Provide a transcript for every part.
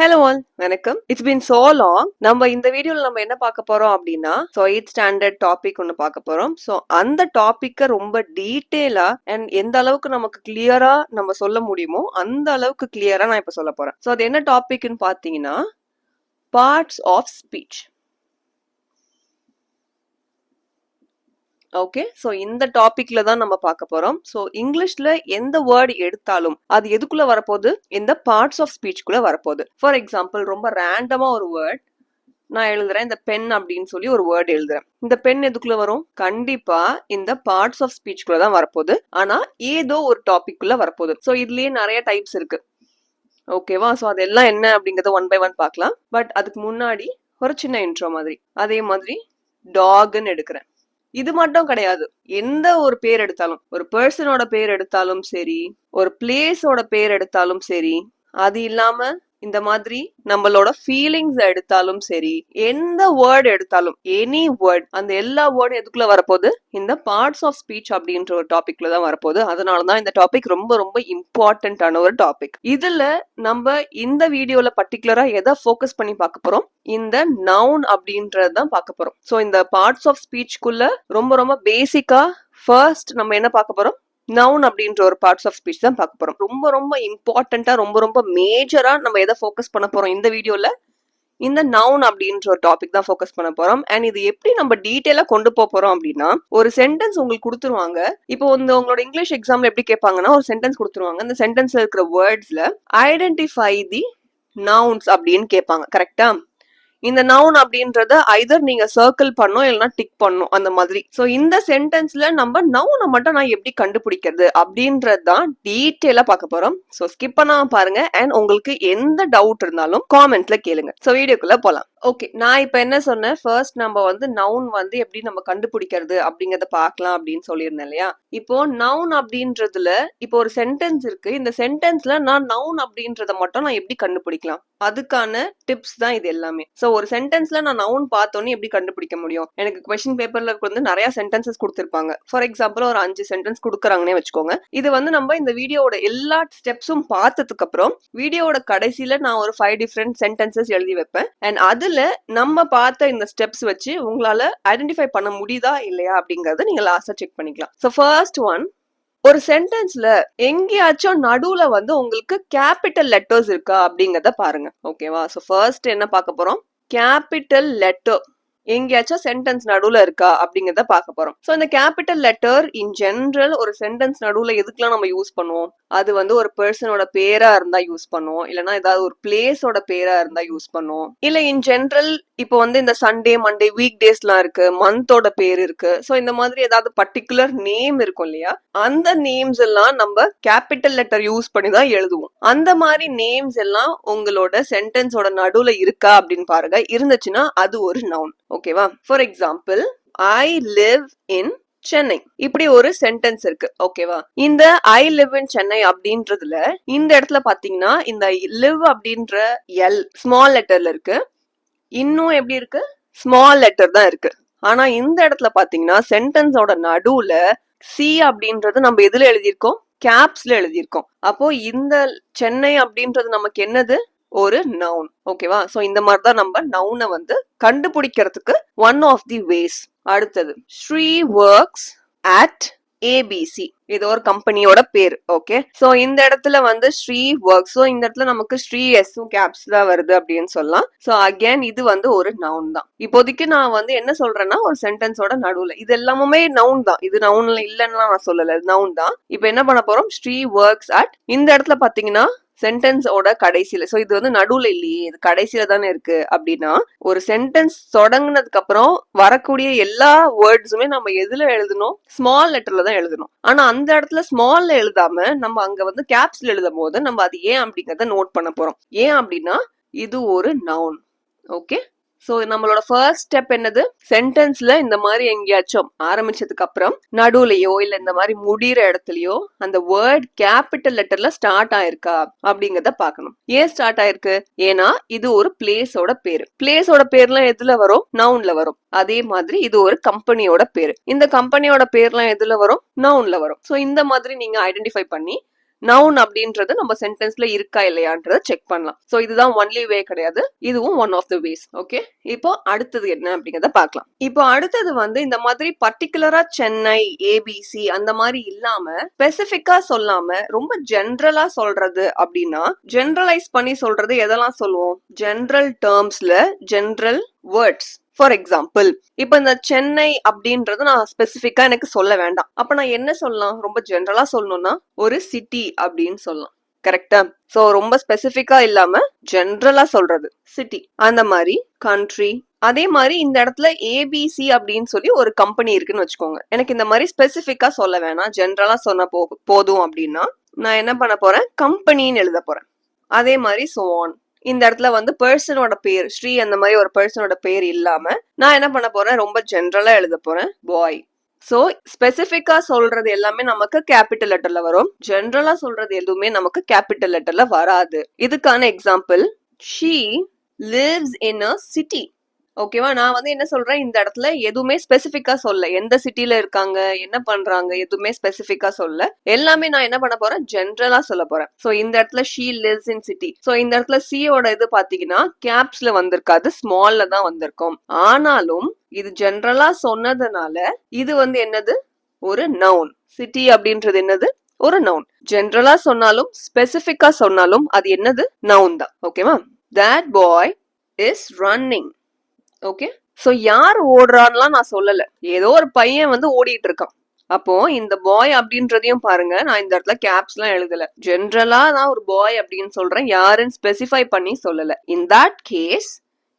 Hello all, வணக்கம். It's been so long. நம்ம இந்த வீடியோல நம்ம என்ன பார்க்க போறோம் அப்படின்னா, ஸோ 8th ஸ்டாண்டர்ட் டாபிக் ஒன்று பார்க்க போறோம். ஸோ அந்த டாபிக்கை ரொம்ப டீட்டெயிலா அண்ட் எந்த அளவுக்கு நமக்கு கிளியரா நம்ம சொல்ல முடியுமோ அந்த அளவுக்கு கிளியரா நான் இப்ப சொல்ல போறேன். ஸோ அது என்ன டாபிக்னு பார்த்தீங்கன்னா, parts of speech. Okay, so இந்த டாபிக்ல தான் நம்ம பார்க்க போறோம். ஸோ இங்கிலீஷ்ல எந்த வேர்டு எடுத்தாலும் அது எதுக்குள்ள வரப்போகுது? இந்த பார்ட்ஸ் ஆஃப் ஸ்பீச்குள்ள வரப்போகுது. ஃபார் எக்ஸாம்பிள், ரொம்ப ரேண்டமா ஒரு வேர்ட் நான் எழுதுறேன், இந்த பென் அப்படின்னு சொல்லி ஒரு வேர்டு எழுதுறேன். இந்த பென் எதுக்குள்ள வரும்? கண்டிப்பா இந்த பார்ட்ஸ் ஆஃப் ஸ்பீச்குள்ள தான் வரப்போகுது. ஆனா ஏதோ ஒரு டாபிக்குள்ள வரப்போகுது. ஸோ இதுலயே நிறைய டைப்ஸ் இருக்கு. ஓகேவா? ஸோ அதெல்லாம் என்ன அப்படிங்கறத ஒன் பை ஒன் பார்க்கலாம். பட் அதுக்கு முன்னாடி ஒரு சின்ன இன்ட்ரோ மாதிரி. அதே மாதிரி டாக்னு எடுக்கிறேன். இது மட்டும் கிடையாது, எந்த ஒரு பேர் எடுத்தாலும், ஒரு பர்சனோட பேர் எடுத்தாலும் சரி, ஒரு பிளேஸோட பேர் எடுத்தாலும் சரி, அது இல்லாம இந்த மாதிரி நம்மளோட ஃபீலிங்ஸ் எடுத்தாலும் சரி, எந்த வேர்ட் எடுத்தாலும், எனி வேர்ட், அந்த எல்லா வேர்டும் எதுக்குள்ள வரப்போகுது? இந்த பார்ட்ஸ் ஆஃப் ஸ்பீச் அப்படின்ற ஒரு டாபிக்ல தான் வரப்போகுது. அதனாலதான் இந்த டாபிக் ரொம்ப ரொம்ப இம்பார்ட்டன்டான ஒரு டாபிக். இதுல நம்ம இந்த வீடியோல பர்டிகுலரா எதை ஃபோக்கஸ் பண்ணி பார்க்க போறோம்? இந்த நவுன் அப்படின்றதான் பார்க்க போறோம். ஸோ இந்த பார்ட்ஸ் ஆஃப் ஸ்பீச்குள்ள ரொம்ப ரொம்ப பேசிக்கா ஃபர்ஸ்ட் நம்ம என்ன பார்க்க போறோம்? நவுன் அப்படின்ற ஒரு பார்ட்ஸ் ஆஃப் ஸ்பீச் தான் பார்க்க போறோம். ரொம்ப ரொம்ப இம்பார்ட்டண்டா, ரொம்ப ரொம்ப மேஜரா நம்ம எதை ஃபோக்கஸ் பண்ண போறோம் இந்த வீடியோல? இந்த நவுன் அப்படின்ற ஒரு டாபிக் தான் ஃபோக்கஸ் பண்ண போறோம். அண்ட் இது எப்படி நம்ம டீட்டெயிலா கொண்டு போக போறோம் அப்படின்னா, ஒரு சென்டென்ஸ் உங்களுக்கு கொடுத்துருவாங்க. இப்போ உங்களோட இங்கிலீஷ் எக்ஸாம்ல எப்படி கேட்பாங்கன்னா, ஒரு சென்டென்ஸ் கொடுத்துருவாங்க. அந்த சென்டென்ஸ்ல இருக்கிற வேர்ட்ஸ்ல ஐடென்டிஃபை தி நவுன்ஸ் அப்படின்னு கேட்பாங்க. கரெக்டா? இந்த நவுன் அப்படின்றத ஐதர் நீங்க சர்க்கிள் பண்ணும் இல்லைன்னா டிக் பண்ணும், அந்த மாதிரி. சோ இந்த சென்டென்ஸ்ல நம்ம நவுனை மட்டும் நான் எப்படி கண்டுபிடிக்கிறது அப்படின்றதுதான் டீட்டெயிலா பார்க்க போறோம். சோ ஸ்கிப் பண்ணாம பாருங்க. அண்ட் உங்களுக்கு எந்த டவுட் இருந்தாலும் காமெண்ட்ல கேளுங்க. சோ வீடியோக்குள்ள போலாம். ஓகே, நான் இப்ப என்ன சொன்னேன்? ஃபர்ஸ்ட் நம்ம நவுன் எப்படி நம்ம கண்டுபிடிக்கிறது அப்படிங்கறத பார்க்கலாம் அப்படின்னு சொல்லியிருந்தேன் இல்லையா? இப்போ நவுன் அப்படின்றதுல இப்போ ஒரு சென்டென்ஸ் இருக்கு. இந்த சென்டென்ஸ்ல நான் நவுன் அப்படின்றத மட்டும் நான் எப்படி கண்டுபிடிக்கலாம், அதுக்கான டிப்ஸ் தான் இது எல்லாமே. சோ ஒரு சென்டென்ஸ்ல நான் நவுன் பார்த்தோன்னே எப்படி கண்டுபிடிக்க முடியும்? எனக்கு கொஸ்டின் பேப்பர்ல நிறைய சென்டென்சஸ் கொடுத்திருப்பாங்க. ஃபார் எக்ஸாம்பிள் ஒரு 5 சென்டென்ஸ் கொடுக்குறாங்கன்னே வச்சுக்கோங்க. இது நம்ம இந்த வீடியோட எல்லா ஸ்டெப்ஸும் பார்த்ததுக்கு அப்புறம் வீடியோட கடைசியில நான் ஒரு 5 டிஃபரெண்ட் சென்டென்சஸ் எழுதி வைப்பேன். அண்ட் அதுல நம்ம பார்த்த இந்த ஸ்டெப்ஸ் வச்சு உங்களால ஐடென்டிஃபை பண்ண முடியுதா இல்லையா அப்படிங்கறத நீங்க லாஸ்டா செக் பண்ணிக்கலாம். சோ ஃபர்ஸ்ட் ஒன், ஒரு சென்டென்ஸ்ல எங்கேயாச்சும் நடுவுல உங்களுக்கு கேபிட்டல் லெட்டர்ஸ் இருக்கா அப்படிங்கறத பாருங்க. ஓகேவா? சோ ஃபர்ஸ்ட் என்ன பார்க்க போறோம்? கேபிட்டல் லெட்டர் எங்கேயாச்சும் சென்டென்ஸ் நடுவுல இருக்கா அப்படிங்கறத பார்க்க போறோம். சோ இந்த கேபிட்டல் லெட்டர் இன் ஜெனரல் ஒரு சென்டென்ஸ் நடுவுல எதுக்கெல்லாம் நம்ம யூஸ் பண்ணுவோம்? அது ஒரு பர்சனோட பேரா இருந்தா யூஸ் பண்ணுவோம், இல்லைன்னா ஏதாவது ஒரு பிளேஸோட பேரா இருந்தா யூஸ் பண்ணுவோம். இல்ல இன் ஜெனரல் இப்போ இந்த சண்டே, மண்டே, வீக் டேஸ்லாம் இருக்கு, மந்தோட பேர் இருக்கு. சோ இந்த மாதிரி ஏதாவது பர்டிகுலர் நேம் இருக்கும் இல்லையா? அந்த நேம்ஸ் எல்லாம் நம்ம கேபிட்டல் லெட்டர் யூஸ் பண்ணி தான் எழுதுவோம். அந்த மாதிரி நேம்ஸ் எல்லாம் உங்களோட சென்டென்ஸோட நடுவுல இருக்கா அப்படின்னு பாருங்க. இருந்துச்சுன்னா அது ஒரு நவுன். ஓகேவா? For example, I live in Chennai, இப்படி ஒரு சென்டென்ஸ் இருக்கு. ஓகேவா? இந்த ஐ லிவ் இன் சென்னை அப்படின்றதுல இந்த இடத்துல பாத்தீங்கன்னா இந்த லிவ் அப்படின்ற எல் ஸ்மால் லெட்டர்ல இருக்கு. இன்னும் எப்படி இருக்கு? ஸ்மால் லெட்டர் தான் இருக்கு. ஆனா இந்த இடத்துல பாத்தீங்கன்னா சென்டென்ஸோட நடுவுல சி அப்படின்றது நம்ம எதுல எழுதியிருக்கோம்? கேப்ஸ்ல எழுதியிருக்கோம். அப்போ இந்த சென்னை அப்படின்றது நமக்கு என்னது? ஒரு நவுன். ஓகேவா? சோ இந்த மாதிரி தான் நம்ம நவுனை கண்டுபிடிக்கிறதுக்கு ஒன் ஆஃப் தி வேஸ். அடுத்தது, ஸ்ரீ ஒர்க்ஸ் அட் ஏபிசி, இது ஒரு கம்பெனியோட பேர். ஓகே, சோ இந்த இடத்துல ஸ்ரீ ஒர்க்ஸ், சோ இந்த இடத்துல நமக்கு ஸ்ரீ எஸ்ஸும் கேப்ஸ் தான் வருது அப்படின்னு சொல்லலாம். சோ அகைன் இது ஒரு நவுன் தான். இப்போதைக்கு நான் என்ன சொல்றேன்னா, ஒரு சென்டென்ஸோட நடுவுல இது எல்லாமே நவுன் தான். இது நவுன்ல இல்லைன்னா நான் சொல்லல, நவுன் தான். இப்போ என்ன பண்ண போறோம்? ஸ்ரீ ஒர்க்ஸ் அட், இந்த இடத்துல பாத்தீங்கன்னா சென்டென்ஸோட கடைசியில, சோ இது நடுவுல இல்லையே, இது கடைசியில தானே இருக்கு. அப்படின்னா ஒரு சென்டென்ஸ் தொடங்குனதுக்கு அப்புறம் வரக்கூடிய எல்லா வேர்ட்ஸுமே நம்ம எதுல எழுதணும்? ஸ்மால் லெட்டர்ல தான் எழுதணும். ஆனா அந்த இடத்துல ஸ்மால்ல எழுதாம நம்ம அங்க கேப்ஸ்ல எழுதும் போது நம்ம அது ஏன் அப்படிங்கறத நோட் பண்ண போறோம். ஏன் அப்படின்னா இது ஒரு நவுன். ஓகே, சோ நம்மளோட ஃபர்ஸ்ட் ஸ்டெப் என்னது? சென்டென்ஸ்ல இந்த மாதிரி எங்கேயாச்சும் ஆரம்பிச்சதுக்கு அப்புறம் நடுவுலயோ இல்ல இந்த மாதிரி முடிகிற இடத்துலயோ அந்த வேர்ட் கேபிட்டல் லெட்டர்ல ஸ்டார்ட் ஆயிருக்கா அப்படிங்கறத பாக்கணும். ஏன் ஸ்டார்ட் ஆயிருக்கு? ஏன்னா இது ஒரு பிளேஸோட பேரு. பிளேஸோட பேர்லாம் எதுல வரும்? நவுன்ல வரும். அதே மாதிரி இது ஒரு கம்பெனியோட பேரு. இந்த கம்பெனியோட பேர்லாம் எதுல வரும்? நவுன்ல வரும். சோ இந்த மாதிரி நீங்க ஐடென்டிஃபை பண்ணி நவுன் அப்படின்றது நம்ம சென்டென்ஸ்ல இருக்கா இல்லையான்றத செக் பண்ணலாம். சோ இதுதான் ஒன்லி வே கிடையாது, இதுவும் one of the ways. Okay, இப்போ அடுத்தது என்ன அப்படிங்கறத பார்க்கலாம். இப்போ அடுத்தது வந்து இந்த மாதிரி பர்டிகுலரா சென்னை, ஏபிசி அந்த மாதிரி இல்லாம ஸ்பெசிபிக்கா சொல்லாம ரொம்ப ஜென்ரலா சொல்றது அப்படின்னா, ஜென்ரலைஸ் பண்ணி சொல்றது எதெல்லாம் சொல்லுவோம்? ஜென்ரல் டேர்ம்ஸ்ல ஜென்ரல் வேர்ட்ஸ். ஃபார் எக்ஸாம்பிள், இப்ப இந்த சென்னை அப்படின்றது நான் ஸ்பெசிபிக்கா எனக்கு சொல்ல வேண்டாம். அப்ப நான் என்ன சொல்லலாம்? ரொம்ப ஜென்ரலா சொல்லணும்னா ஒரு சிட்டி அப்படின்னு சொல்லலாம். கரெக்டா? சோ ரொம்ப ஸ்பெசிபிக்கா இல்லாம ஜென்ரலா சொல்றது சிட்டி. அந்த மாதிரி கண்ட்ரி. அதே மாதிரி இந்த இடத்துல ஏபிசி அப்படின்னு சொல்லி ஒரு கம்பெனி இருக்குன்னு வச்சுக்கோங்க. எனக்கு இந்த மாதிரி ஸ்பெசிபிக்கா சொல்ல வேணாம், ஜென்ரலா சொன்ன போதும் அப்படின்னா நான் என்ன பண்ண போறேன்? கம்பெனின்னு எழுத போறேன். அதே மாதிரி so on. இந்த இடத்துல வந்து பர்சனோட பேர் ஸ்ரீ அந்த மாதிரி ஒரு பர்சனோட பேர் இல்லாம நான் என்ன பண்ண போறேன்? ரொம்ப ஜென்ரலா எழுத போறேன் பாய். சோ ஸ்பெசிபிக்கா சொல்றது எல்லாமே நமக்கு கேபிட்டல் லெட்டர்ல வரும், ஜென்ரலா சொல்றது எதுவுமே நமக்கு கேபிட்டல் லெட்டர்ல வராது. இதுக்கான example, she lives in a city. ஓகேவா? நான் வந்து என்ன சொல்றேன், இந்த இடத்துல எதுவுமே ஸ்பெசிபிக்கா சொல்ல, எந்த சிட்டில இருக்காங்க, என்ன பண்றாங்க, எதுவுமே ஸ்பெசிபிக்கா சொல்ல, எல்லாமே நான் என்ன பண்ண போறேன்? ஜென்ரலா சொல்ல போறேன். சோ இந்த இடத்துல she lives in city. So இந்த இடத்துல சியோட இது பாத்தீங்கன்னா கேப்ஸ்ல வந்திருக்காது, ஸ்மால்ல தான் வந்திருக்கும். ஆனாலும் இது ஜென்ரலா சொன்னதுனால இது வந்து என்னது? ஒரு நவுன். சிட்டி அப்படின்றது என்னது? ஒரு நவுன். ஜென்ரலா சொன்னாலும் ஸ்பெசிபிக்கா சொன்னாலும் அது என்னது? நவுன் தான். ஓகேவா? That boy is running. Okay, so யார் ஓடுறான்லாம் நான் சொல்லல, ஏதோ ஒரு பையன் வந்து ஓடிட்டு இருக்கான். அப்போ இந்த பாய் அப்படின்றதையும் பாருங்க, நான் இந்த இடத்துல கேப்ஸ் எல்லாம் எழுதல, ஜென்ரலா நான் ஒரு பாய் அப்படின்னு சொல்றேன், யாருன்னு ஸ்பெசிஃபை பண்ணி சொல்லல. இன் தட் கேஸ்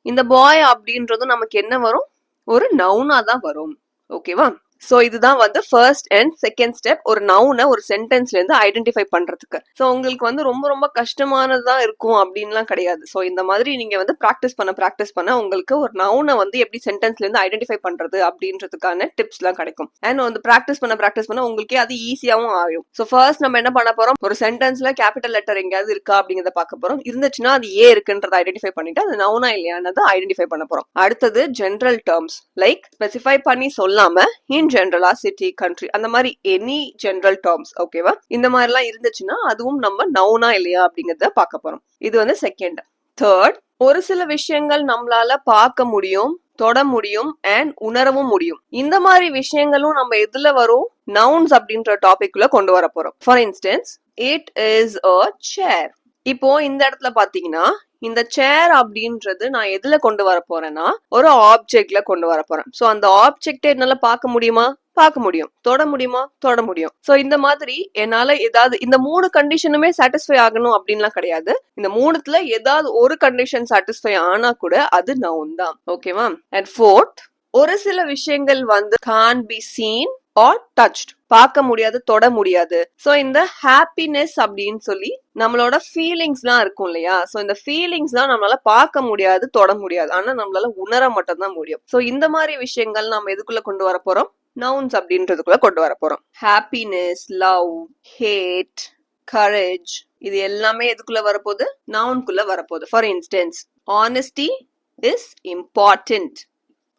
இந்த பாய் அப்படின்றதும் நமக்கு என்ன வரும்? ஒரு நவுனா தான் வரும். ஓகேவா? சோ இதுதான் வந்து ஃபர்ஸ்ட் அண்ட் செகண்ட் ஸ்டெப், ஒரு நவுனை ஒரு சென்டென்ஸ்ல இருந்து ஐடென்டிஃபை பண்றதுக்கு. சோ உங்களுக்கு வந்து ரொம்ப ரொம்ப கஷ்டமானதா இருக்கும் அப்படின்லாம் கிடையாது. சோ இந்த மாதிரி நீங்க வந்து பிராக்டிஸ் பண்ண உங்களுக்கு ஒரு நவுனை வந்து எப்படி சென்டென்ஸ்ல இருந்து ஐடென்டிஃபை பண்றது அப்படின்றதுக்கான டிப்ஸ் எல்லாம் கிடைக்கும். அண்ட் வந்து பிராக்டிஸ் பண்ண உங்களுக்கே அது ஈஸியாவும் ஆகும். சோ ஃபர்ஸ்ட் நம்ம என்ன பண்ண போறோம்? ஒரு சென்டென்ஸ்ல கேபிட்டல் லெட்டர் எங்கேயாவது இருக்கா அப்படிங்கறத பார்க்க போறோம். இருந்துச்சுன்னா அது ஏ இருக்குன்றத ஐடென்டிஃபை பண்ணிட்டு அது நவுனா இல்லையானது ஐடென்டிஃபை பண்ண போறோம். அடுத்தது ஜென்ரல் டேர்ம்ஸ், லைக் ஸ்பெசிஃபை பண்ணி சொல்லாம இன் ஜென்ரலா சிட்டி, கண்ட்ரி, அந்த மாதிரி எனி ஜென்ரல் டேர்ம்ஸ். ஓகேவா? இந்த மாதிரி எல்லாம் இருந்துச்சுன்னா அதுவும் நம்ம நவுனா இல்லையா அப்படிங்கறத பார்க்க போறோம். இது வந்து செகண்ட். தேர்ட், ஒரு சில விஷயங்கள் நம்மளால பார்க்க முடியும், தொட முடியும் அண்ட் உணரவும் முடியும். இந்த மாதிரி விஷயங்களும் நம்ம எதுல வரும்? நவுன்ஸ் அப்படின்ற டாபிக்ல கொண்டு வர போறோம். For instance, it is a chair. இப்போ இந்த இடத்துல பாத்தீங்கன்னா இந்த சேர் அப்படின்றது நான் எதுல கொண்டு வர போறேன்னா ஒரு ஆப்ஜெக்ட்ல கொண்டு வர போறேன். சோ அந்த ஆப்ஜெக்ட் என்னால பார்க்க முடியுமா? பார்க்க முடியும். தொட முடியுமா? தொட முடியும். சோ இந்த மாதிரி என்னால ஏதாவது இந்த மூணு கண்டிஷனுமே சாட்டிஸ்ஃபை ஆகணும் அப்படின்லாம் கிடையாது. இந்த மூணுத்துல ஏதாவது ஒரு கண்டிஷன் சாட்டிஸ்ஃபை ஆனா கூட அது நவுன் தான். ஓகேவா? அண்ட் ஃபோர்த், ஒரு சில விஷயங்கள் வந்து can't be seen or touched, பார்க்க முடியாது, தொட முடியாது. சோ இந்த ஹாப்பினஸ் அப்படின்னு சொல்லி நம்மளோட ஃபீலிங்ஸ் எல்லாம் இருக்கும் இல்லையா? சோ இந்த ஃபீலிங்ஸ் தான் நம்மளால பார்க்க முடியாது, தொட முடியாது, ஆனா நம்மளால உணர மட்டும் தான் முடியும். சோ இந்த மாதிரி விஷயங்கள் நம்ம எதுக்குள்ள கொண்டு வர போறோம்? நவுன்ஸ் அப்படின்றதுக்குள்ள கொண்டு வர போறோம். ஹாப்பினஸ், லவ், ஹேட், கரேஜ், இது எல்லாமே எதுக்குள்ள வரப்போகுது? நவுன்குள்ள வரப்போகுது. For instance, honesty is important.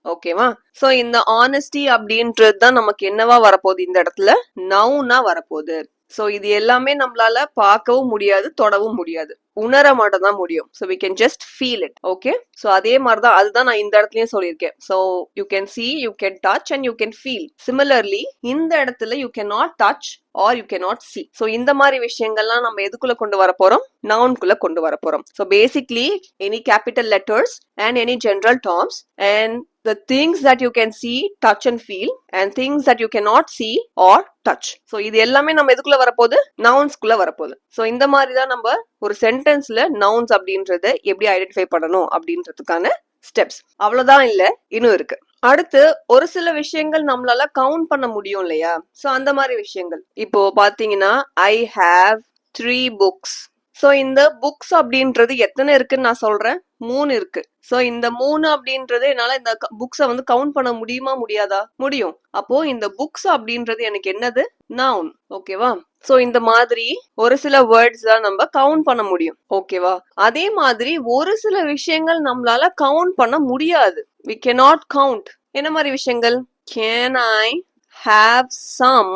ஓகேவா? சோ இந்த ஆனஸ்டி அப்படின்றது தான் நமக்கு என்னவா வரப்போகுது? இந்த இடத்துல நவுனா வரப்போகுது. சோ இது எல்லாமே நம்மளால பார்க்கவும் முடியாது, தொடவும் முடியாது, உணர மட்டும் தான் முடியும். So we can just feel it. Okay? So அதே மாதிரி தான், அதுதான் நான் இந்த இடத்துலயும் சொல்லியிருக்கேன். So you can see, you can touch and you can feel. Similarly, இந்த இடத்துல you cannot touch or you cannot see. So இந்த மாதிரி விஷயங்கள்லாம் நம்ம எதுக்குள்ள கொண்டு வர போறோம்? நவுன்குள்ள கொண்டு வர போறோம். So basically any capital letters and any general terms and the things that you can see, touch and feel and things that you cannot see or touch. So இது எல்லாமே நம்ம எதுக்குள்ள வரப்போகுது? நவுன்ஸ்குள்ள வரப்போகுது. So இந்த மாதிரி தான் நம்ம ஒரு சென்டென்ஸ்ல நவுன்ஸ் அப்படின்றத எப்படி ஐடென்டிஃபை பண்ணணும் அப்படின்றதுக்கான ஸ்டெப்ஸ். அவ்வளவுதான் இல்ல, இன்னும் இருக்கு. அடுத்து ஒரு சில விஷயங்கள் நம்மளால கவுண்ட் பண்ண முடியும் இல்லையா? சோ அந்த மாதிரி விஷயங்கள் இப்போ பாத்தீங்கன்னா I have 3 books. சோ இந்த புக்ஸ் அப்படின்றது எத்தனை இருக்குன்னு நான் சொல்றேன், 3 இருக்கு. சோ இந்த 3 அப்படின்றது என்னால இந்த புக்ஸ வந்து கவுண்ட் பண்ண முடியுமா முடியாதா? முடியும். அப்போ இந்த புக்ஸ் அப்படின்றது எனக்கு என்னது? நவுன். ஓகேவா? சோ இந்த மாதிரி ஒரு சில வேர்ட்ஸ் தான் நம்ம கவுண்ட் பண்ண முடியும். ஓகேவா? அதே மாதிரி ஒரு சில விஷயங்கள் நம்மளால கவுண்ட் பண்ண முடியாது. We cannot count. என்ன மாதிரி விஷயங்கள்? Can I have some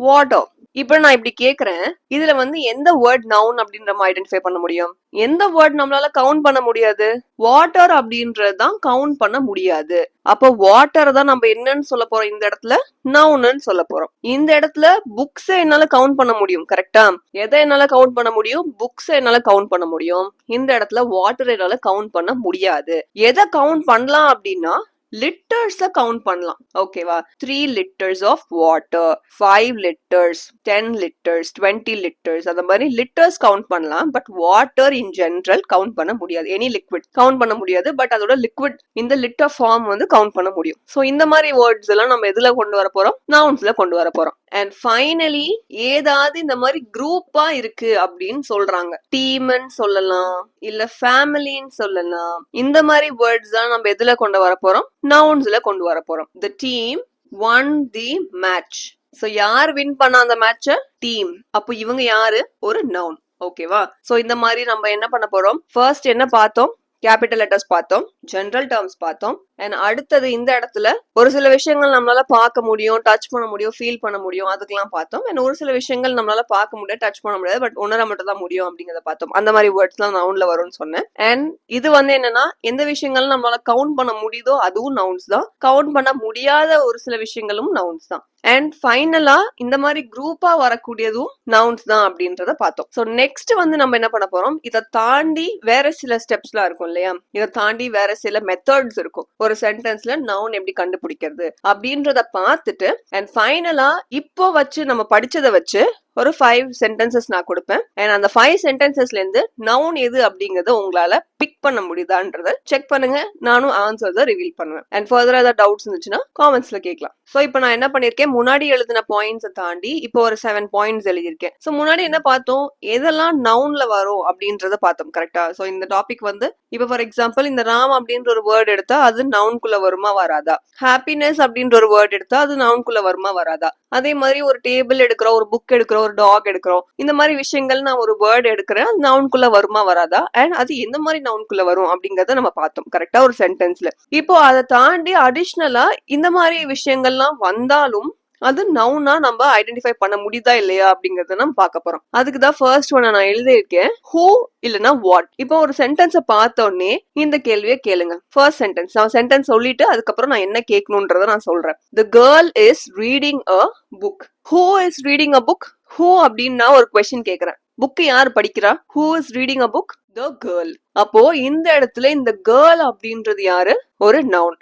water? இப்ப நான் இப்படி கேக்குறேன், இதுல வந்து எந்த வேர்ட் நவுன் அப்படின்னு நம்ம ஐடென்டிஃபை பண்ண முடியும்? எந்த வேர்ட் நம்மளால கவுண்ட் பண்ண முடியாது? வாட்டர் அப்படின்றதுதான் கவுண்ட் பண்ண முடியாது. அப்போ வாட்டர் தான் நம்ம என்னன்னு சொல்ல போறோம் இந்த இடத்துல? நவுன்னு சொல்ல போறோம். இந்த இடத்துல புக்ஸ் என்னால கவுண்ட் பண்ண முடியும், கரெக்டா? எதை என்னால கவுண்ட் பண்ண முடியும்? புக்ஸ் என்னால கவுண்ட் பண்ண முடியும். இந்த இடத்துல வாட்டர் என்னால கவுண்ட் பண்ண முடியாது. எதை கவுண்ட் பண்ணலாம் அப்படின்னா லிட்டர்ஸ்ல கவுண்ட் பண்ணலாம். ஓகேவா? 3 liters of water, 5 liters, 10 liters, 20 liters, அந்த மாதிரி லிட்டர்ஸ் கவுண்ட் பண்ணலாம். But water in general count பண்ண முடியாது. எனி லிக்விட் கவுண்ட் பண்ண முடியாது. பட் அதோட லிக்விட் இந்த லிட்டர் ஃபார்ம் வந்து கவுண்ட் பண்ண முடியும். ஸோ இந்த மாதிரி வேர்ட்ஸ் எல்லாம் நம்ம எதுல கொண்டு வர போறோம்? நவுன்ஸ்ல கொண்டு வர போறோம். அண்ட் ஃபைனலி ஏதாவது இந்த மாதிரி குரூப்பா இருக்கு அப்படின்னு சொல்றாங்க. டீம்னு சொல்லலாம், இல்ல ஃபேமிலின்னு சொல்லலாம். இந்த மாதிரி வேர்ட்ஸ் தான் நம்ம எதுல கொண்டு வர போறோம்? நவுன்ஸ்ல கொண்டு வர போறோம். The team won the match. So யார் வின் பண்ண அந்த மேட்ச? டீம். அப்போ இவங்க யாரு? ஒரு நவுன். ஓகேவா? சோ இந்த மாதிரி நம்ம என்ன பண்ண போறோம்? ஃபர்ஸ்ட் என்ன பார்த்தோம்? கேபிட்டல் லெட்டர்ஸ் பார்த்தோம், ஜெனரல் டேர்ம்ஸ் பார்த்தோம். அண்ட் அடுத்தது இந்த இடத்துல ஒரு சில விஷயங்கள் நம்மளால பார்க்க முடியும், டச் பண்ண முடியும், ஃபீல் பண்ண முடியும், அதுக்கெல்லாம் பார்த்தோம். அண்ட் ஒரு சில விஷயங்கள் நம்மளால பார்க்க முடியாது, டச் பண்ண முடியாது, பட் உணர மட்டும் தான் முடியும் அப்படிங்கறத பார்த்தோம். அந்த மாதிரி வேர்ட்ஸ் எல்லாம் நவுன்ல வரும்னு சொன்னேன். அண்ட் இது வந்து என்னன்னா எந்த விஷயங்கள் நம்மளால கவுண்ட் பண்ண முடியுதோ அதுவும் நவுன்ஸ் தான், கவுண்ட் பண்ண முடியாத ஒரு சில விஷயங்களும் நவுன்ஸ் தான். அண்ட் ஃபைனலா இந்த மாதிரி குரூப்பா வரக்கூடியதும் நவுன்ஸ் தான் அப்படின்றத பார்த்தோம். ஸோ நெக்ஸ்ட் வந்து நம்ம என்ன பண்ண போறோம்? இதை தாண்டி வேற சில ஸ்டெப்ஸ்லாம் இருக்கும் இல்லையா? இதை தாண்டி வேற சில மெத்தட்ஸ் இருக்கும். ஒரு சென்டென்ஸ்ல நவுன் எப்படி கண்டுபிடிக்கிறது அப்படின்றத பார்த்துட்டு அண்ட் ஃபைனலா இப்போ வச்சு நம்ம படிச்சதை வச்சு ஒரு 5 சென்டென்சஸ் நான் கொடுப்பேன். அண்ட் அந்த 5 சென்டென்சஸ்ல இருந்து நவுன் எது அப்படிங்கறத உங்களால பிக் பண்ண முடியுதான்றத செக் பண்ணுங்க. நானும் ஆன்சர்ஸை ரிவீல் பண்ணுவேன். அண்ட் ஃபர்தரா ஏதாவது டவுட்ஸ் இருந்துச்சுன்னா காமெண்ட்ஸ்ல கேட்கலாம். ஸோ இப்போ நான் என்ன பண்ணிருக்கேன்? முன்னாடி எழுதின பாயிண்ட்ஸை தாண்டி இப்போ ஒரு 7 பாயிண்ட்ஸ் எழுதியிருக்கேன். ஸோ முன்னாடி என்ன பார்த்தோம்? எதெல்லாம் நவுன்ல வரும் அப்படின்றத பார்த்தோம், கரெக்டா? ஸோ இந்த டாபிக் வந்து இப்போ ஃபார் எக்ஸாம்பிள் இந்த ராம் அப்படின்ற ஒரு வேர்ட் எடுத்தா அது நவுன்குள்ள வருமா வராதா? ஹாப்பினஸ் அப்படின்ற ஒரு வேர்ட் எடுத்தா அது நவுன்குள்ள வருமா வராதா? அதே மாதிரி ஒரு டேபிள் எடுக்கிறோம், ஒரு புக் எடுக்கிறோம், ஒரு டாக் எடுக்கிறோம், இந்த மாதிரி விஷயங்கள் நான் ஒரு வேர்ட் எடுக்கிறேன், அது நவுன்குள்ள வருமா வராதா? அண்ட் அது எந்த மாதிரி நவுன்குள்ள வரும் அப்படிங்கறத நம்ம பார்த்தோம், கரெக்டா? ஒரு சென்டென்ஸ்ல. இப்போ அதை தாண்டி அடிஷ்னலா இந்த மாதிரி விஷயங்கள்லாம் வந்தாலும் அது நவுனா நம்ம ஐடென்டிஃபை பண்ண முடியுதா இல்லையா அப்படிங்கறத நம்ம பார்க்க போறோம். அதுக்குதான் ஃபர்ஸ்ட் ஒன் நான் எழுதியிருக்கேன், ஹூ இல்லனா வாட். இப்போ ஒரு சென்டென்ஸை பார்த்த உடனே இந்த கேள்வியை கேளுங்க. ஃபர்ஸ்ட் சென்டென்ஸ் நான் சென்டென்ஸ் சொல்லிட்டு அதுக்கப்புறம் நான் என்ன கேட்கணும்ன்றத நான் சொல்றேன். The girl is reading a book. Who is reading a book? Who அப்படின்னு ஒரு கொஸ்டின் கேக்குறேன். புக் யார் படிக்கிறா? Who is reading a book? The girl. அப்போ இந்த இடத்துல இந்த கேர்ள் அப்படின்றது யாரு? ஒரு நவுன்.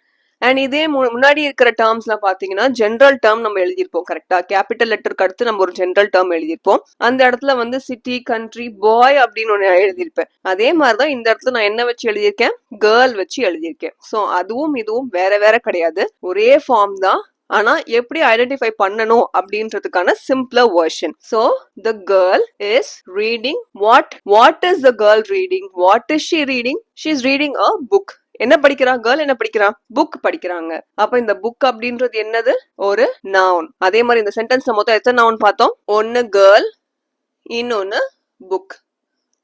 அண்ட் இதே முன்னாடி இருக்கிற டேர்ம்ஸ்லாம் பாத்தீங்கன்னா ஜென்ரல் டேர்ம் நம்ம எழுதியிருப்போம், கரெக்டா? கேபிட்டல் லெட்டருக்கு அடுத்து நம்ம ஒரு ஜென்ரல் டேர்ம் எழுதியிருப்போம். அந்த இடத்துல வந்து சிட்டி, கண்ட்ரி, பாய் அப்படின்னு ஒண்ணு எழுதியிருப்பேன். அதே மாதிரிதான் இந்த இடத்துல நான் என்ன வச்சு எழுதியிருக்கேன்? கேர்ள் வச்சு எழுதியிருக்கேன். ஸோ அதுவும் இதுவும் வேற வேற கிடையாது, ஒரே ஃபார்ம் தான். ஆனா எப்படி ஐடென்டிஃபை பண்ணணும் அப்படின்றதுக்கான simpler version. So the girl is reading what is the girl reading? What is she reading? She is reading a book. என்ன படிக்கிறா? கேர்ள் என்ன படிக்கிறா? புக் படிக்கிறாங்க. அப்ப இந்த புக் அப்படின்றது என்னது? ஒரு நவுன். அதே மாதிரி இந்த சென்டென்ஸ்ல மொத்தம் எத்தனை நவுன் பார்த்தோம்? ஒன்னு கேர்ள், இன்னொன்னு book.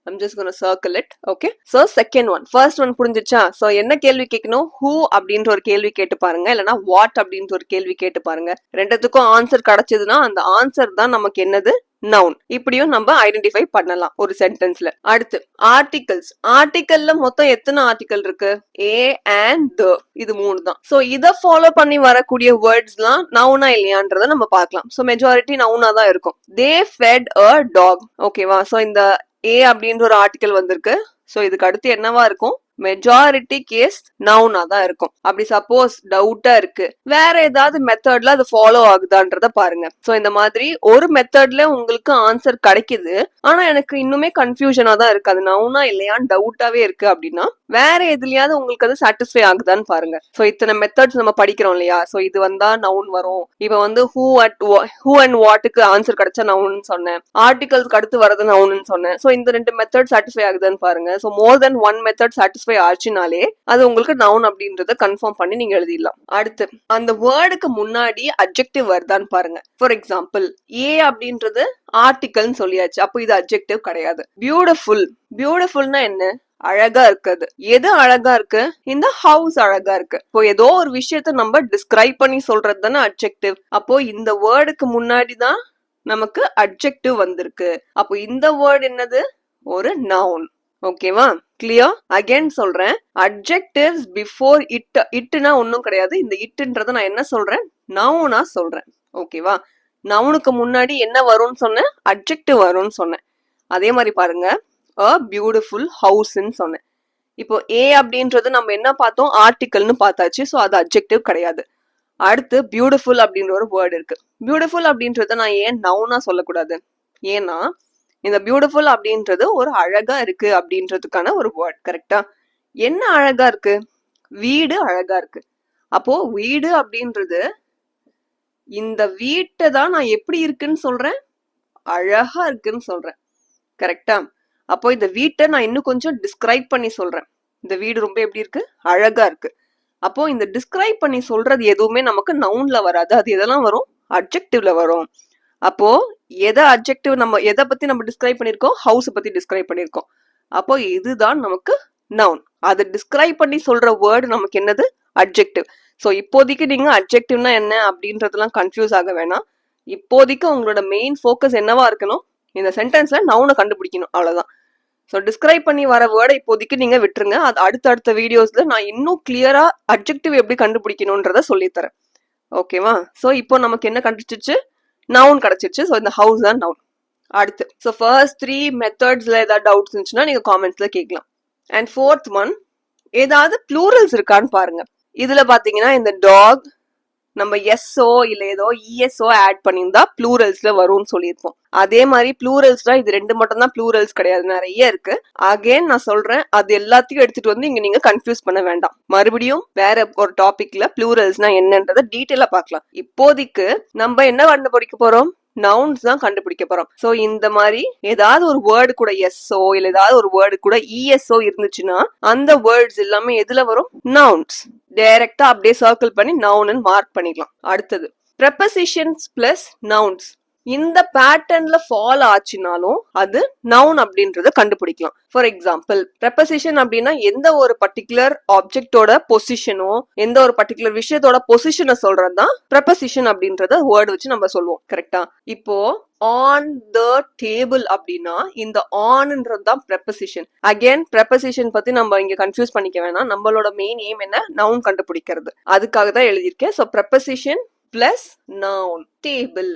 I'm just going to circle it. Okay. So second one. First one புரிஞ்சிச்சா? So என்ன கேள்வி கேட்கணும்? Who அப்படின்ற ஒரு கேள்வி கேட்டு பாருங்க, இல்லனா what அப்படின்ற ஒரு கேள்வி கேட்டு பாருங்க. ரெண்டுத்துக்கும் ஆன்சர் கிடைச்சதுன்னா அந்த ஆன்சர் தான் நமக்கு என்னது? நவுன். இப்படியும் நம்ம ஐடென்டிஃபை பண்ணலாம் ஒரு சென்டென்ஸ்ல. அடுத்து ஆர்டிகல்ஸ். ஆர்டிகல்ல மொத்தம் எத்தனை ஆர்டிகல் இருக்கு? A and the. இது 3 தான். சோ இத ஃபாலோ பண்ணி வரக்கூடிய வேர்ட்ஸ்லாம் நவுனா இல்லையான்றத நம்ம பார்க்கலாம். சோ மெஜாரிட்டி நவுனா தான் இருக்கும். They fed a dog. ஓகேவா? சோ இந்த ஏ அப்படின்ற ஒரு ஆர்டிகல் வந்திருக்கு. சோ இதுக்கு அடுத்து என்னவா இருக்கும்? மெஜாரிட்டி கேஸ் நவுனா தான் இருக்கும். அப்படி சப்போஸ் டவுட்டா இருக்கு, வேற ஏதாவது மெத்தட்ல அது ஃபாலோ ஆகுதான்றத பாருங்க. சோ இந்த மாதிரி ஒரு மெத்தட்ல உங்களுக்கு ஆன்சர் கிடைக்குது, ஆனா எனக்கு இன்னுமே கன்ஃபியூஷனா தான் இருக்கு, அது நவுனா இல்லையான்னு டவுட்டாவே இருக்கு அப்படின்னா வேற எதுலயாவது உங்களுக்கு அது சாட்டிஸ்ஃபை ஆகுதான்னு பாருங்க. சோ இத்தனை மெத்தட்ஸ் நம்ம படிக்கிறோம் இல்லையா? சோ இது வந்தா நவுன் வரும். இப்ப வந்து ஹூ அண்ட் வாட்டுக்கு ஆன்சர் கிடைச்சா நவுன்னு சொன்னேன், ஆர்டிகல்ஸ்க்கு அடுத்து வரது நவுன்னு சொன்னேன். சோ இந்த 2 மெத்தட் சாட்டிஸ்ஃபை ஆகுதான்னு பாருங்க. சோ மோர் தென் 1 மெத்தட் சாட்டிஸ்ஃபை ஆச்சுனாலே அது உங்களுக்கு நவுன் அப்படின்றத கன்ஃபார்ம் பண்ணி நீங்க எழுதிடலாம். அடுத்து அந்த வேர்டுக்கு முன்னாடி அட்ஜெக்டிவ் வருதான்னு பாருங்க. ஃபார் எக்ஸாம்பிள் ஏ அப்படின்றது ஆர்டிகல்னு சொல்லியாச்சு, அப்போ இது அட்ஜெக்டிவ் கிடையாது. பியூட்டிஃபுல். பியூட்டிஃபுல்னா என்ன? அழகா இருக்குது. எது அழகா இருக்கு? இந்த ஹவுஸ் அழகா இருக்கு. இப்போ ஏதோ ஒரு விஷயத்த நம்ம டிஸ்கிரைப் பண்ணி சொல்றது தானே அட்ஜெக்டிவ். அப்போ இந்த வேர்டுக்கு முன்னாடி தான் நமக்கு அட்ஜெக்டிவ் வந்திருக்கு. அப்போ இந்த வேர்ட் என்னது? ஒரு நவுன். ஓகேவா? கிளியர்? அகைன் சொல்றேன், அட்ஜெக்டிவ்ஸ் பிஃபோர் இட். இட்னா ஒன்னும் கிடையாது. இந்த இட்ன்றத நான் என்ன சொல்றேன்? நவுனா சொல்றேன். ஓகேவா? நவுனுக்கு முன்னாடி என்ன வரும்னு சொன்னேன்? அட்ஜெக்டிவ் வரும்னு சொன்னேன். அதே மாதிரி பாருங்க, a beautiful houseன்னு சொன்னேன். இப்போ ஏ அப்படின்றது நம்ம என்ன பார்த்தோம்? ஆர்டிக்கல்னு பார்த்தாச்சு. ஸோ அது அட்ஜெக்டிவ் கிடையாது. அடுத்து பியூட்டிஃபுல் அப்படின்ற ஒரு வேர்டு இருக்கு. பியூட்டிஃபுல் அப்படின்றத நான் ஏன் நவுனா சொல்லக்கூடாது? ஏன்னா இந்த பியூட்டிஃபுல் அப்படின்றது ஒரு அழகா இருக்கு அப்படின்றதுக்கான ஒரு வேர்ட். கரெக்டா? என்ன அழகா இருக்கு? வீடு அழகா இருக்கு. அப்போ வீடு அப்படின்றது, இந்த வீட்டை தான் நான் எப்படி இருக்குன்னு சொல்றேன்? அழகா இருக்குன்னு சொல்றேன். கரெக்டா? அப்போ இந்த வீட்டை நான் இன்னும் கொஞ்சம் டிஸ்கிரைப் பண்ணி சொல்றேன். இந்த வீடு ரொம்ப எப்படி இருக்கு? அழகா இருக்கு. அப்போ இந்த டிஸ்கிரைப் பண்ணி சொல்றது எதுவுமே நமக்கு நவுன்ல வராது. அது எதெல்லாம் வரும்? அட்ஜெக்டிவ்ல வரும். அப்போ எதை அட்ஜெக்டிவ் நம்ம எதை பத்தி நம்ம டிஸ்கிரைப் பண்ணிருக்கோம்? ஹவுஸ் பத்தி டிஸ்கிரைப் பண்ணிருக்கோம். அப்போ இதுதான் நமக்கு நவுன். அதை டிஸ்கிரைப் பண்ணி சொல்ற வேர்டு நமக்கு என்னது? அட்ஜெக்டிவ். ஸோ இப்போதைக்கு நீங்க அட்ஜெக்டிவ்னா என்ன அப்படின்றதெல்லாம் கன்ஃபியூஸ் ஆக வேணாம். இப்போதைக்கு உங்களோட மெயின் ஃபோக்கஸ் என்னவா இருக்கணும்? இந்த சென்டென்ஸ்ல நவுனை கண்டுபிடிக்கணும். அவ்வளவுதான். ஸோ டிஸ்கிரைப் பண்ணி வர வேர்டை இப்போதைக்கு நீங்க விட்டுருங்க. அது அடுத்த வீடியோஸ்ல நான் இன்னும் கிளியரா அட்ஜெக்டிவ் எப்படி கண்டுபிடிக்கணும்ன்றத சொல்லித்தரேன். ஓகேவா? ஸோ இப்போ நமக்கு என்ன கண்டுச்சிச்சு? நவுன் கிடைச்சிருச்சு. ஸோ இந்த ஹவுஸ் தான் நவுன். அடுத்து, ஸோ ஃபர்ஸ்ட் 3 மெத்தட்ஸ்ல ஏதாவது டவுட்ஸ் இருந்துச்சுன்னா நீங்க காமெண்ட்ஸ்ல கேட்கலாம். அண்ட் ஃபோர்த் ஒன், ஏதாவது ப்ளூரல்ஸ் இருக்கான்னு பாருங்க. இதுல பாத்தீங்கன்னா இந்த டாக் நம்ம எஸ்ஓ இல்ல ஏதோ இஎஸ்ஓ ஆட் பண்ணியிருந்தா ப்ளூரல்ஸ்ல வரும்னு சொல்லியிருப்போம். அதே மாதிரி ப்ளூரல்ஸ்ல இது 2 மட்டும் தான் ப்ளூரல்ஸ் கிடையாது, நிறைய இருக்கு. அகைன் நான் சொல்றேன், அது எல்லாத்தையும் எடுத்துட்டு வந்து இங்க நீங்க கன்ஃபியூஸ் பண்ண வேண்டாம். மறுபடியும் வேற ஒரு டாபிக்ல ப்ளூரல்ஸ்னா என்னன்றத டீட்டெயிலா பார்க்கலாம். இப்போதைக்கு நம்ம என்ன கண்டுபிடிக்க போறோம்? நவுன்ஸ் தான் கண்டுபிடிக்க போறோம். சோ இந்த மாதிரி ஏதாவது ஒரு வேர்டு கூட எஸ்ஓ இல்ல ஏதாவது ஒரு வேர்டு கூட இஎஸ்ஓ இருந்துச்சுன்னா அந்த வேர்ட்ஸ் எல்லாமே எதுல வரும்? நவுன்ஸ். டைரக்டா அப்படியே சர்க்கிள் பண்ணி நவுன் மார்க் பண்ணிக்கலாம். அடுத்தது, prepositions பிளஸ் நவுன்ஸ். இந்த பேட்டர்ன்ல ஃபாலோ ஆச்சுனாலும் அது நவுன் அப்படின்றத கண்டுபிடிக்கலாம். ஃபார் எக்ஸாம்பிள், preposition அப்படின்னா எந்த ஒரு பர்டிகுலர் ஆப்ஜெக்டோட பொசிஷனோ எந்த ஒரு பர்டிகுலர் விஷயத்தோட பொசிஷனை சொல்றதுதான் preposition அப்படின்றத வேர்டு வச்சு நம்ம சொல்லுவோம். கரெக்டா? இப்போ ஆன் த டேபிள் அப்படின்னா இந்த ஆன்ன்றது தான் preposition. அகைன் preposition பத்தி நம்ம இங்க கன்ஃபியூஸ் பண்ணிக்க வேணாம். நம்மளோட மெயின் எய்ம் என்ன? நவுன் கண்டுபிடிக்கிறது. அதுக்காக தான் எழுதியிருக்கேன். So preposition plus noun. Table.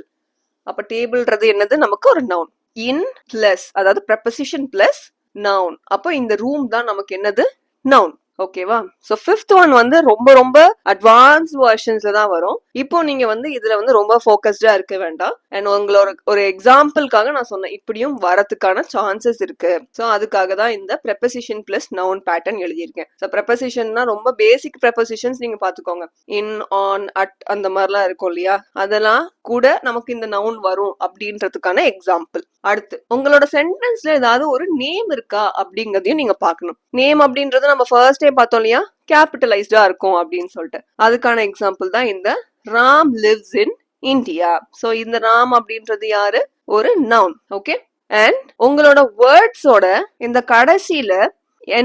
அப்ப டேபிள்ன்றது என்னது? நமக்கு ஒரு நவுன். இன் பிளஸ், அதாவது preposition பிளஸ் நவுன். அப்போ இந்த ரூம் தான் நமக்கு என்னது? நவுன். ஓகேவா? சோ ஃபிஃப்த் ஒன் வந்து ரொம்ப ரொம்ப அட்வான்ஸ் வெர்ஷன்ஸ்ல தான் வரும். இப்போ நீங்க வந்து இதுல வந்து ரொம்ப ஃபோக்கஸ்டா இருக்க வேண்டாம். அண்ட் உங்களோட ஒரு எக்ஸாம்பிள்காக நான் சொன்னேன், இப்படியும் வரதுக்கான சான்சஸ் இருக்கு. சோ அதுக்காக தான் இந்த preposition பிளஸ் நவுன் பேட்டர்ன் எழுதியிருக்கேன். ஸோ prepositionனா ரொம்ப பேசிக் prepositions நீங்க பாத்துக்கோங்க. இன், ஆன், அட் அந்த மாதிரிலாம் இருக்கும் இல்லையா? அதெல்லாம் கூட நமக்கு இந்த நவுன் வரும் அப்படின்றதுக்கான எக்ஸாம்பிள். அடுத்து, உங்களோட சென்டென்ஸ்ல ஏதாவது ஒரு நேம் இருக்கா அப்படிங்கறதையும் நீங்க பாக்கணும். நேம் அப்படின்றது நம்ம ஃபர்ஸ்டே பார்த்தோம் இல்லையா? கேபிட்டலைஸ்டா இருக்கும் அப்படின்னு சொல்லிட்டு. அதுக்கான எக்ஸாம்பிள் தான் இந்த Ram lives in India. So இந்த ராம் அப்படின்றது யாரு? ஒரு நவுன். ஓகே. அண்ட் உங்களோட வேர்ட்ஸோட இந்த கடைசியில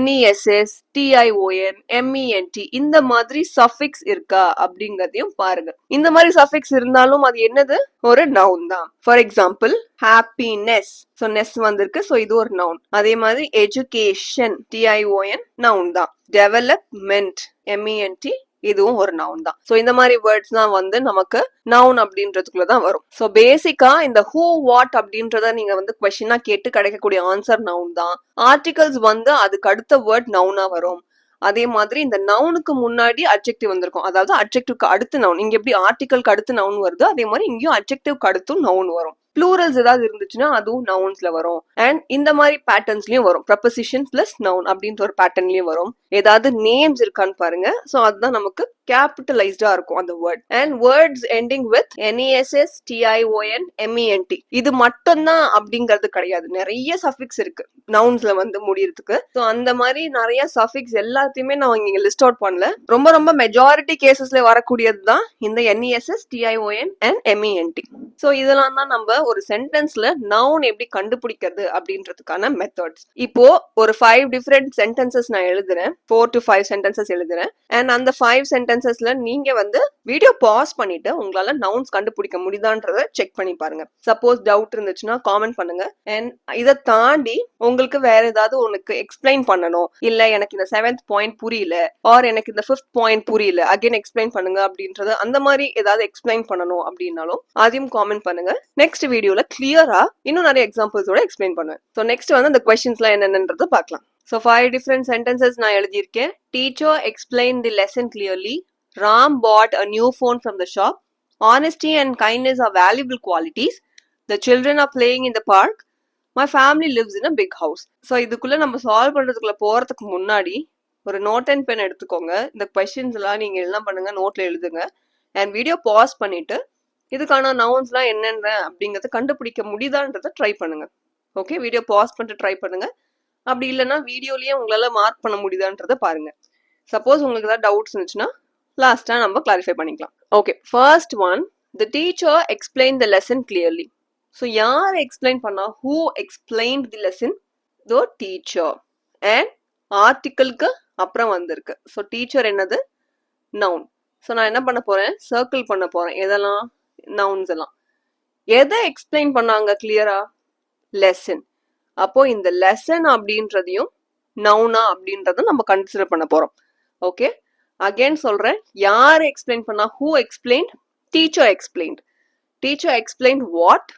NESS, TION, MENT இந்த மாதிரி சஃபிக்ஸ் இருக்கா அப்படிங்கறதையும் பாருங்க. இந்த மாதிரி சஃபிக்ஸ் இருந்தாலும் அது என்னது? ஒரு நவுன் தான். For example, happiness. So Ness வந்திருக்கு. சோ இது ஒரு நவுன். அதே மாதிரி எஜுகேஷன், TION நவுன் தான். டெவலப்மெண்ட், MENT இதுவும் ஒரு நவுன் தான். சோ இந்த மாதிரி வேர்ட்ஸ் தான் வந்து நமக்கு நவுன் அப்படின்றதுக்குள்ளதான் வரும். சோ பேசிக்கா இந்த ஹூ, வாட் அப்படின்றத நீங்க வந்து கொஸ்டினா கேட்டு கிடைக்கக்கூடிய ஆன்சர் நவுன் தான். ஆர்டிகல்ஸ் வந்து அதுக்கு அடுத்த வேர்ட் நவுனா வரும். அதே மாதிரி இந்த நவுனுக்கு முன்னாடி அட்ஜெக்டிவ் வந்திருக்கும். அதாவது அட்ஜெக்டிவ்க்கு அடுத்து நவுன். இங்க எப்படி ஆர்டிகல்க்கு அடுத்து நவுன் வருது, அதே மாதிரி இங்கேயும் அட்ஜெக்டிவ்க்கு அடுத்தும் நவுன் வரும். ப்ளூரல்ஸ் ஏதாவது இருந்துச்சுன்னா அதுவும் நவுன்ஸ்ல வரும். அண்ட் இந்த மாதிரி பேட்டர்ன்ஸ்லயும் வரும். preposition பிளஸ் நவுன் அப்படின்ற ஒரு பேட்டர்ன்லயும் வரும். ஏதாவது நேம்ஸ் இருக்கான்னு பாருங்க. சோ அதுதான் நமக்கு கேபிட்டலைஸ்டா இருக்கும் அந்த word. And words ending with NESS, TION, MENT இது மட்டும்தான் அப்படிங்கிறது கிடையாது. நிறைய சஃபிக்ஸ் இருக்கு நவுன்ஸ்ல வந்து முடியறதுக்கு. சோ அந்த மாதிரி நிறைய சஃபிக்ஸ் எல்லாத்தையுமே நான் இங்க லிஸ்ட் அவுட் பண்ணல. ரொம்ப ரொம்ப மெஜாரிட்டி கேசஸ்ல வரக்கூடியது தான் இந்த NESS, TION and MENT. So இதெல்லாம் தான் நம்ம ஒரு சென்டென்ஸ்ல நவுன் எப்படி கண்டுபிடிக்கிறது அப்படின்றதுக்கான மெத்தட்ஸ். இப்போ ஒரு 5 டிஃபரெண்ட் சென்டென்சஸ் நான் எழுதுறேன், 4 to 5 சென்டென்சஸ் எழுதுறேன். அண்ட் அந்த 5 சென்டென்சஸ்ல நீங்க வந்து வீடியோ பாஸ் பண்ணிட்டு உங்களால நவுன்ஸ் கண்டுபிடிக்க முடியுதான்றத செக் பண்ணி பாருங்க. சப்போஸ் டவுட் இருந்துச்சுன்னா காமெண்ட் பண்ணுங்க. அண்ட் இதை தாண்டி உங்களுக்கு வேற ஏதாவது உனக்கு எக்ஸ்பிளைன் பண்ணணும், இல்ல எனக்கு இந்த 7th பாயிண்ட் புரியல, ஆர் எனக்கு இந்த 5th பாயிண்ட் புரியல, அகைன் எக்ஸ்பிளைன் பண்ணுங்க அப்படின்றது, அந்த மாதிரி ஏதாவது எக்ஸ்பிளைன் பண்ணணும் அப்படின்னாலும் அதையும் காமெண்ட் பண்ணுங்க. நெக்ஸ்ட் வீடியோல கிளியரா இன்னும் நிறைய எக்ஸாம்பிள்ஸோட எக்ஸ்பிளைன் பண்ணுவேன். ஸோ நெக்ஸ்ட் வந்து அந்த கொஸ்டின்ஸ்லாம் என்னென்னன்றத பார்க்கலாம். ஸோ 5 டிஃபரெண்ட் சென்டென்சஸ் நான் எழுதியிருக்கேன். Teacher explain the lesson clearly. Ram bought a new phone from the shop. Honesty and kindness are valuable qualities. The children are playing in the park. My family lives in a big house. So இதுக்குள்ள நம்ம solve பண்றதுக்குள்ள போறதுக்கு முன்னாடி ஒரு note and pen எடுத்துக்கோங்க. இந்த questions எல்லாம் நீங்க என்ன பண்ணுங்க, நோட்ல எழுதுங்க. அண்ட் வீடியோ பாஸ் பண்ணிட்டு இதுக்கான நவுன்ஸ்லாம் என்னென்ன அப்படிங்கறத கண்டுபிடிக்க முடியுதான்றத ட்ரை பண்ணுங்க. ஓகே, வீடியோ பாஸ் பண்ணிட்டு ட்ரை பண்ணுங்க. அப்படி இல்லைன்னா வீடியோலயே உங்களால மார்க் பண்ண முடியுதான்றத பாருங்க. சப்போஸ் உங்களுக்கு ஏதாவது டவுட்ஸ் இருந்துச்சுன்னா லாஸ்டா நம்ம கிளாரிஃபை பண்ணிக்கலாம். Okay, first one, the teacher explain the lesson clearly. So யார் எக்ஸ்பிளைன் பண்ணா? Who explain the lesson? The teacher. And ஆர்டிக்கலுக்கு அப்புறம் வந்திருக்கு. ஸோ டீச்சர் என்னது? நவுன். ஸோ நான் என்ன பண்ண போறேன்? சர்க்கிள் பண்ண போறேன். எதெல்லாம்? நவுன்ஸ் எல்லாம். எதை எக்ஸ்பிளைன் பண்ணாங்க கிளியரா? லெசன். அப்போ இந்த லெசன் அப்படின்றதையும் நவுனா அப்படின்றத நம்ம கன்சிடர் பண்ண போறோம். ஓகே, அகைன் சொல்றேன், யார் எக்ஸ்பிளைன் பண்ணா? Who explain? Teacher explain. Teacher explain what?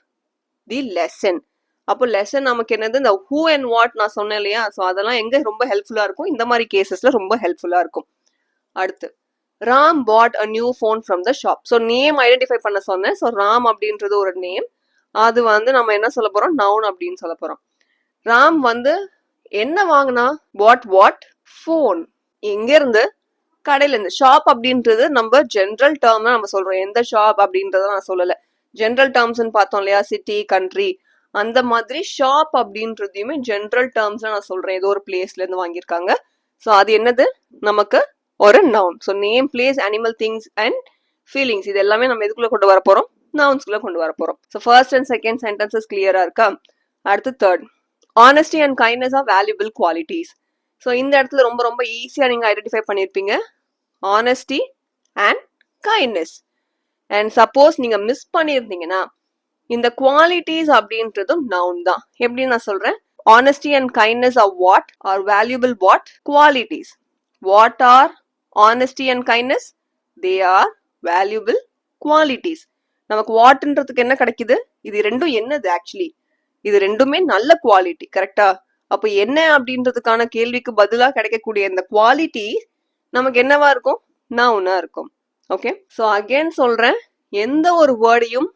The lesson. அப்போ லெசன் நமக்கு என்னது? இந்த ஹூ அண்ட் வாட் நான் சொன்னேன் இல்லையா? ஸோ அதெல்லாம் எங்க ரொம்ப ஹெல்ப்ஃபுல்லா இருக்கும்? இந்த மாதிரி கேசஸ்ல ரொம்ப ஹெல்ப்ஃபுல்லா இருக்கும். அடுத்து, Ram bought a new phone from the shop. So name identify பண்ண சொன்னேன். ஸோ ராம் அப்படின்றது ஒரு நேம். அது வந்து நம்ம என்ன சொல்ல போறோம்? நவுன் அப்படின்னு சொல்ல போறோம். ராம் வந்து என்ன வாங்கினா? What phone. எங்க இருந்து? கடையில இருந்து. ஷாப் அப்படின்றது நம்ம ஜென்ரல் டேர்ம் தான் நம்ம சொல்றோம். எந்த ஷாப் அப்படின்றத நான் சொல்லல. ஜென்ரல் டேர்ம்ஸ்ன்னு பார்த்தோம் இல்லையா? சிட்டி, கண்ட்ரி, அந்த மாதிரி ஷாப் அப்படின்றதையுமே ஜென்ரல் டேர்ம்ஸ் நான் சொல்றேன். ஏதோ ஒரு பிளேஸ்ல இருந்து வாங்கியிருக்காங்க. ஸோ அது என்னது? நமக்கு ஒரு noun. So name, place, animal, things and feelings, இது எல்லாமே நம்ம எதுக்குள்ள கொண்டு வர போறோம்? நவுன்ஸ்குள்ள கொண்டு வர போறோம். So first and second sentences கிளியரா இருக்கா? அடுத்து third, honesty and kindness are valuable qualities. So இந்த இடத்துல ரொம்ப ரொம்ப ஈஸியா நீங்க ஐடென்டிஃபை பண்ணிருப்பீங்க. honesty and kindness. And suppose நீங்க மிஸ் பண்ணியிருந்தீங்கன்னா இந்த குவாலிட்டிஸ் அப்படின்றதும் நவுன் தான். எப்படி நான் சொல்றேன்? honesty and kindness are what? Are valuable what? Qualities. What are honesty and kindness? They are valuable qualities. நமக்கு வாட்ன்றதுக்கு என்ன கிடைக்குது? இது ரெண்டும் என்னது? ஆக்சுவலி இது ரெண்டுமே நல்ல குவாலிட்டி. கரெக்டா? அப்போ என்ன அப்படின்றதுக்கான கேள்விக்கு பதிலா கிடைக்கக்கூடிய இந்த குவாலிட்டி நமக்கு என்னவா இருக்கும்? நவுனா இருக்கும். ஓகே, ஸோ அகைன் சொல்றேன், எந்த ஒரு வேர்டையும்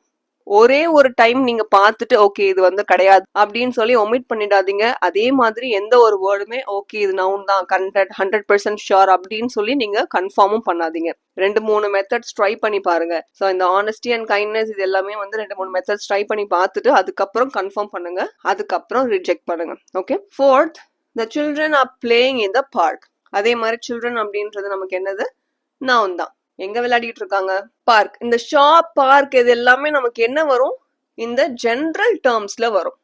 ஒரே ஒரு டைம் நீங்க பார்த்துட்டு ஓகே இது வந்து கிடையாது அப்படின்னு சொல்லி ஒமிட் பண்ணிடாதீங்க. அதே மாதிரி எந்த ஒரு வேர்டுமே ஓகே இது நவுன் தான் 100% ஷுர் அப்படின்னு சொல்லி நீங்க கன்ஃபார்மும் பண்ணாதீங்க. 2-3 மெத்தட்ஸ் ட்ரை பண்ணி பாருங்க. ஸோ இந்த honesty and kindness இது எல்லாமே வந்து 2-3 மெத்தட்ஸ் ட்ரை பண்ணி பார்த்துட்டு அதுக்கப்புறம் கன்ஃபார்ம் பண்ணுங்க. அதுக்கப்புறம் ரிஜெக்ட் பண்ணுங்க. Okay, fourth, the children are playing in the park. அதே மாதிரி சில்ட்ரன் அப்படின்றது நமக்கு என்னது? நவுன் தான். எங்க விளையாடிட்டு இருக்காங்க? பார்க். இந்த ஷாப், பார்க் இது எல்லாமே நமக்கு என்ன வரும்? இந்த ஜெனரல் டேர்ம்ஸ்ல வரும்.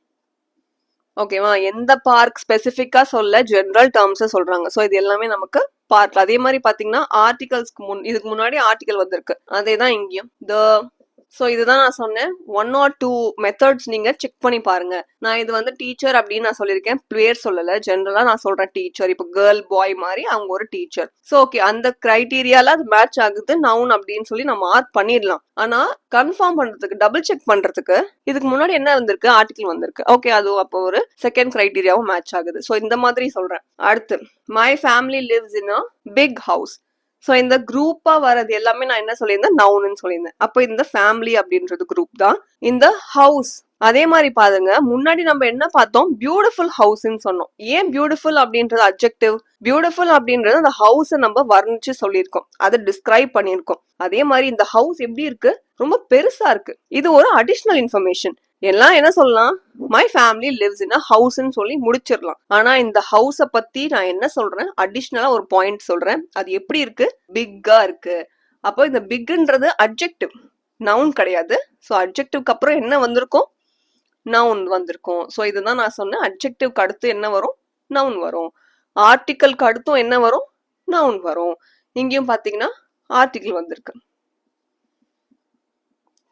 ஓகேவா? எந்த பார்க் ஸ்பெசிபிக்கா சொல்ல, ஜெனரல் டேர்ம்ஸ் சொல்றாங்க. ஸோ இது எல்லாமே நமக்கு பார்க். அதே மாதிரி பாத்தீங்கன்னா ஆர்டிகல்ஸ்க்கு இதுக்கு முன்னாடி ஆர்டிகல் வந்திருக்கு. அதே தான் இங்கேயும். ஸோ இதுதான் நான் சொன்னேன். 1 or 2 மெத்தட்ஸ் நீங்க செக் பண்ணி பாருங்க. நான் இது வந்து டீச்சர் அப்படின்னு நான் சொல்லியிருக்கேன், பேர் சொல்லல. ஜென்ரலா நான் சொல்றேன் டீச்சர். இப்போ கேர்ள், பாய் மாதிரி அவங்க ஒரு டீச்சர். ஸோ ஓகே, அந்த கிரைட்டீரியால அது மேட்ச் ஆகுது நவுன் அப்படின்னு சொல்லி நம்ம மார்க் பண்ணிடலாம். ஆனா கன்ஃபார்ம் பண்றதுக்கு, டபுள் செக் பண்றதுக்கு இதுக்கு முன்னாடி என்ன வந்திருக்கு? ஆர்டிகல் வந்திருக்கு. ஓகே, அது அப்போ ஒரு செகண்ட் கிரைட்டீரியாவும் மேட்ச் ஆகுது. ஸோ இந்த மாதிரி சொல்றேன். அடுத்து, my family lives in a big house. So இந்த குரூப்பா வர்றது எல்லாமே நான் என்ன சொல்லியிருந்தேன்? நவுன்னு சொல்லியிருந்தேன். அப்போ இந்த ஃபேமிலி அப்படின்றது குரூப் தான். இந்த ஹவுஸ் அதே மாதிரி பாருங்க, முன்னாடி நம்ம என்ன பார்த்தோம்? பியூட்டிஃபுல் ஹவுஸ்ன்னு சொன்னோம். ஏன் பியூட்டிஃபுல் அப்படின்றது அட்ஜெக்டிவ்? பியூட்டிஃபுல் அப்படின்றது அந்த ஹவுஸை நம்ம வர்ணிச்சு சொல்லியிருக்கோம், அதை டிஸ்கிரைப் பண்ணியிருக்கோம். அதே மாதிரி இந்த ஹவுஸ் எப்படி இருக்கு? ரொம்ப பெருசா இருக்கு. இது ஒரு அடிஷ்னல் இன்ஃபர்மேஷன். எல்லாம் என்ன சொல்லலாம்? மை ஃபேமிலி லிவ்ஸ் இன் அ ஹவுஸ்ன்னு சொல்லி முடிச்சிடலாம். ஆனா இந்த ஹவுஸை பத்தி நான் என்ன சொல்றேன்? அடிஷ்னலா ஒரு பாயிண்ட் சொல்றேன். அது எப்படி இருக்கு? பிக்கா இருக்கு. அப்போ இந்த பிக்ன்றது அட்ஜெக்டிவ். நவுன் கிடையாது. ஸோ அட்ஜெக்டிவ்க்கு அப்புறம் என்ன வந்திருக்கும்? நவுன் வந்திருக்கும். ஸோ இதுதான் நான் சொன்னேன். அட்ஜெக்டிவ்க்கு அடுத்து என்ன வரும்? நவுன் வரும். ஆர்டிக்கலுக்கு அடுத்தும் என்ன வரும்? நவுன் வரும். இங்கேயும் பாத்தீங்கன்னா ஆர்டிக்கிள் வந்திருக்கு.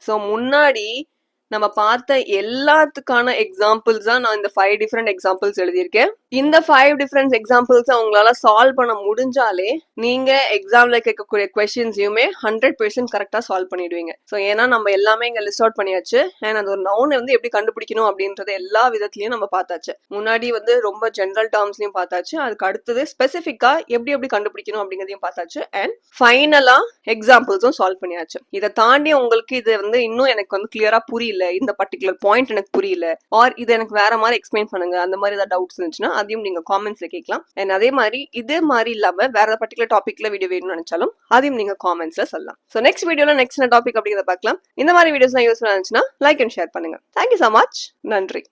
ஸோ முன்னாடி நம்ம பார்த்த எல்லாத்துக்கான எக்ஸாம்பிள்ஸ் தான் நான் இந்த 5 டிஃப்ரெண்ட் எக்ஸாம்பிள்ஸ் எழுதியிருக்கேன். இந்த 5 டிஃப்ரெண்ட் எக்ஸாம்பிள்ஸ் உங்களால சால்வ் பண்ண முடிஞ்சாலே நீங்க எக்ஸாம்ல கேட்கக்கூடிய கொஸ்டின்ஸையுமே 100% கரெக்டா சால்வ் பண்ணிடுவீங்க. ஸோ ஏன்னா நம்ம எல்லாமே இங்க லிஸ்ட் அவுட் பண்ணியாச்சு. அண்ட் அது ஒரு நவுனை வந்து எப்படி கண்டுபிடிக்கணும் அப்படின்றது எல்லா விதத்துலயும் நம்ம பார்த்தாச்சு. முன்னாடி வந்து ரொம்ப ஜென்ரல் டேர்ம்ஸ்லயும் பார்த்தாச்சு. அதுக்கு அடுத்தது ஸ்பெசிஃபிக்கா எப்படி எப்படி கண்டுபிடிக்கணும் அப்படிங்கிறதையும் பார்த்தாச்சு. அண்ட் ஃபைனலா எக்ஸாம்பிள்ஸும் சால்வ் பண்ணியாச்சு. இதை தாண்டி உங்களுக்கு இது வந்து இன்னும் எனக்கு வந்து கிளியரா புரியல, இந்த பர்டிகுலர் பாயிண்ட் எனக்கு புரியல, ஆர் இது எனக்கு வேற மாதிரி எக்ஸ்பிளைன் பண்ணுங்க, அந்த மாதிரி ஏதாவது டவுட்ஸ் இருந்துச்சுன்னா அதையும் நீங்க காமெண்ட்ஸ்ல கேட்கலாம். அண்ட் அதே மாதிரி இதே மாதிரி இல்லாம வேற பர்டிகுலர் டாபிக்ல வீடியோ வேணும்னு நினைச்சாலும் அதையும் நீங்க காமெண்ட்ஸ்ல சொல்லலாம். ஸோ நெக்ஸ்ட் வீடியோல நெக்ஸ்ட் டாபிக் அப்படிங்கிறத பார்க்கலாம். இந்த மாதிரி வீடியோஸ் யூஸ்ஃபுல்லா இருந்துச்சுன்னா லைக் அண்ட் ஷேர் பண்ணுங்க. Thank you so much. நன்றி.